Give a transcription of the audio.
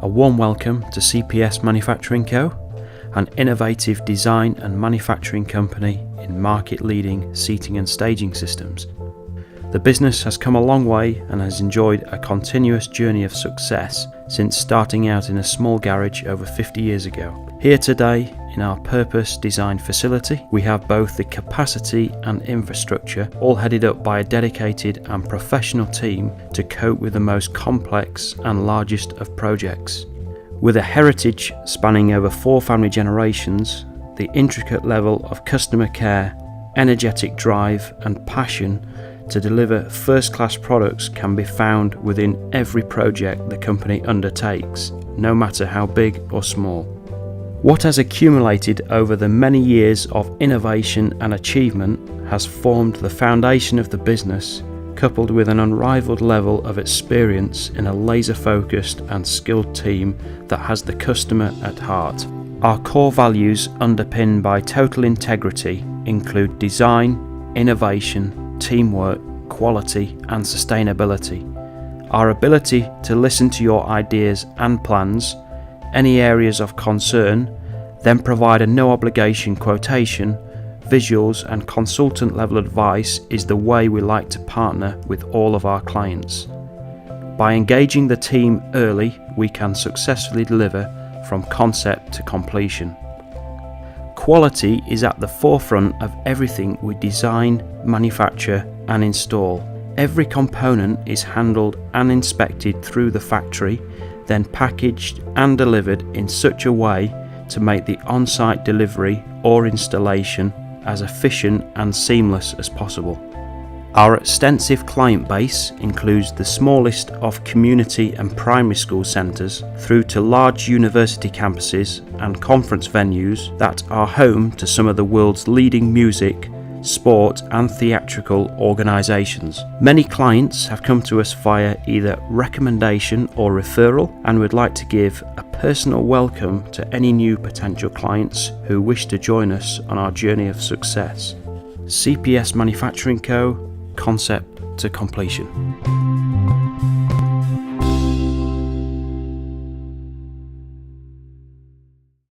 A warm welcome to CPS Manufacturing Co., an innovative design and manufacturing company in market-leading seating and staging systems. The business has come a long way and has enjoyed a continuous journey of success since starting out in a small garage over 50 years ago. Here today, in our purpose-designed facility, we have both the capacity and infrastructure, all headed up by a dedicated and professional team to cope with the most complex and largest of projects. With a heritage spanning over 4 family generations, the intricate level of customer care, energetic drive and passion to deliver first-class products can be found within every project the company undertakes, no matter how big or small. What has accumulated over the many years of innovation and achievement has formed the foundation of the business, coupled with an unrivaled level of experience in a laser-focused and skilled team that has the customer at heart. Our core values, underpinned by total integrity, include design, innovation, teamwork, quality and sustainability. Our ability to listen to your ideas and plans, any areas of concern, then provide a no-obligation quotation, visuals and consultant level advice is the way we like to partner with all of our clients. By engaging the team early, we can successfully deliver from concept to completion. Quality is at the forefront of everything we design, manufacture and install. Every component is handled and inspected through the factory, then packaged and delivered in such a way to make the on-site delivery or installation as efficient and seamless as possible. Our extensive client base includes the smallest of community and primary school centres through to large university campuses and conference venues that are home to some of the world's leading music, sport and theatrical organisations. Many clients have come to us via either recommendation or referral and would like to give a personal welcome to any new potential clients who wish to join us on our journey of success. CPS Manufacturing Co., concept to completion.